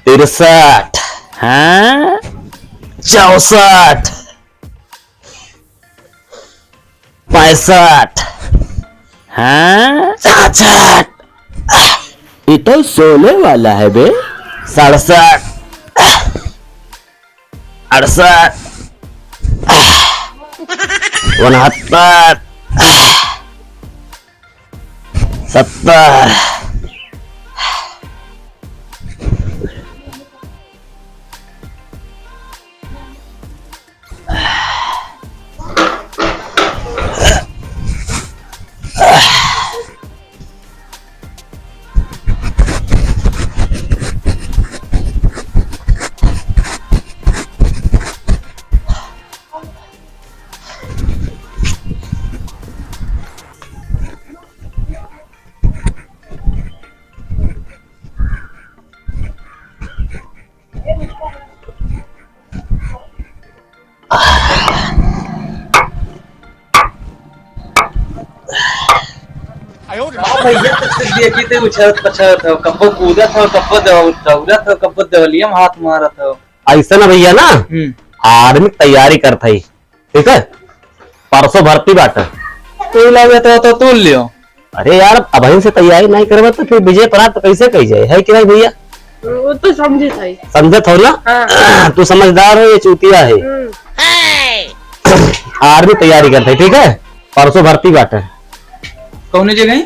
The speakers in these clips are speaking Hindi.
63, हाँ 64, 65, हाँ 66, ये तो 16 वाला है बे। 67, 68, 69, 70, भैया देखी उछलत पछलत हो, कब्बो कूदत हो, कब्बो दौड़त हो, कब्बो दवलियम हाथ मारत हो। ऐसा ना भैया ना आर्मी तैयारी करता ही, ठीक है। परसों भर्ती बाटा तू लगे तो तू लियो। अरे यार अभी से तैयारी नहीं करबा तो फिर विजय प्राप्त कैसे कही जाए, है कि नहीं भैया? वो तो समझे था। समझत हो ना? हाँ। तू समझदार हो, ये चूतिया है। आर्मी तैयारी करता है, ठीक है। परसों भर्ती बाटा कौन जगह?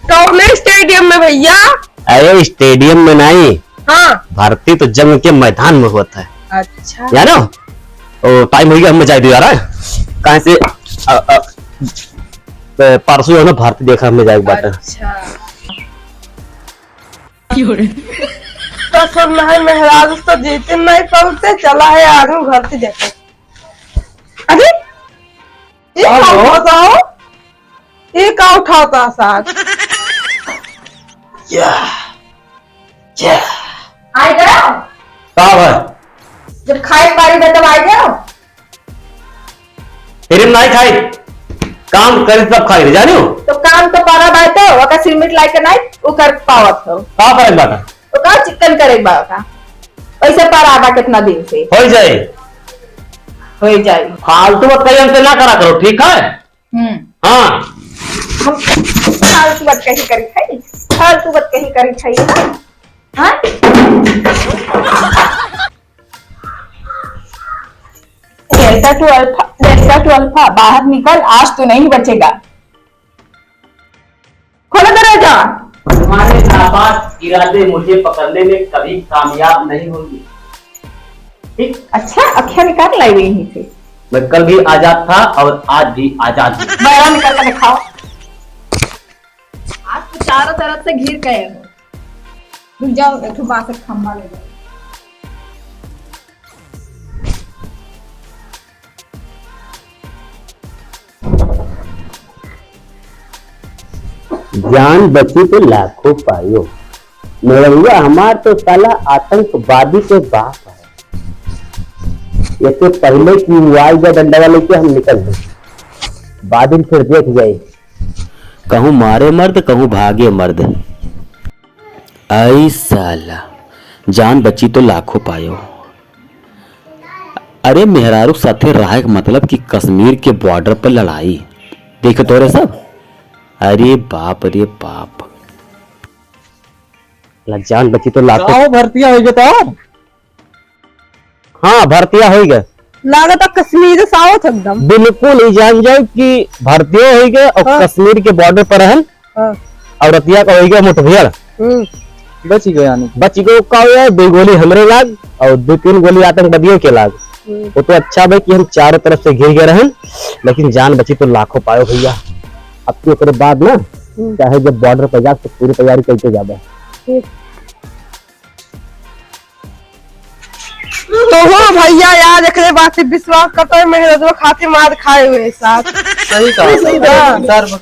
टॉपले स्टेडियम में भैया। अरे स्टेडियम में नहीं, हाँ भर्ती तो जंग के मैदान में होता है। अच्छा यार टाइम हो गया, हम जाए दो यार। कहाँ से परसों जो है ना भर्ती देखा हमें जाए बाटा। अच्छा तो सुनना है मेहराज तो जीते नहीं पहुंचते, चला है आगे घर से जाते। अरे ये क्या उठाता हो, ये क्या उठाता साथ? आ गया कहाँ है? जब खाए पारी में तब आ गया। फिर नहीं खाई, काम करे तब खाई जाने हो। तो काम तो पारा बैठे हो, अगर सीमेंट लाई के नहीं वो कर पावत हो। कहाँ करे बाटा? तो का चिकन करे बाका पैसे पारा आवा कितना दिन से हो जाए, हो जाए। फालतू मत कहीं हमसे ना करा करो, ठीक है? हाँ हम फालतू बात कहीं करी खाई, फालतू बात कहीं करी खाई। हाँ डेल्टा टू अल्फा बाहर निकल, आज तो नहीं बचेगा। खोलो दरवाजा। तुम्हारे नापाक इरादे मुझे पकड़ने में कभी कामयाब नहीं होंगे, ठीक? अच्छा अखियां निकाल लाई हुई यहीं से। मैं कल भी आजाद था और आज भी आजाद हूँ। बयान निकल कर दिखाओ। आज तो चारों तरफ से घिर गए हो। रुक जाओ, देखो बाहर से खंभा ले जाओ। जान बची तो लाखों पायो, मेरा हमार तो साला आतंकवादी के बाप है। इससे पहले की हुआ डंडा वाले के हम निकल गए, बाद में फिर देख जाए, कहूँ मारे मर्द कहूँ भागे मर्द। आई साला जान बची तो लाखों पायो। अरे मेहरारू साथे रहा मतलब कि कश्मीर के बॉर्डर पर लड़ाई देखे तोरे सब। अरे बाप रे बाप, जान बची तो लाखों। भर्तियां हो गया तो हाँ भर्तियां हो गए, लागत कश्मीर साउथ एकदम बिल्कुल ही जान जाओ कि भर्तियां हो गए और हाँ। कश्मीर के बॉर्डर पर रहन और रतिया का हो गया मुठभेड़। बच गया नहीं, बच गए का हुआ 2 गोली हमरे लाग और 2-3 गोली आतंकवादियों के लाग। वो तो अच्छा भाई कि हम चारों तरफ से घिर गए रहन, लेकिन जान बची तो लाखों पायो भैया। अब तो उसके बाद ना चाहे जब बॉर्डर पर जा तो पूरी तैयारी करके जाबे। तो हो भैया यार, एक बात से विश्वास करता है, मेहनत खाते मार खाए हुए साथ। सही कहा।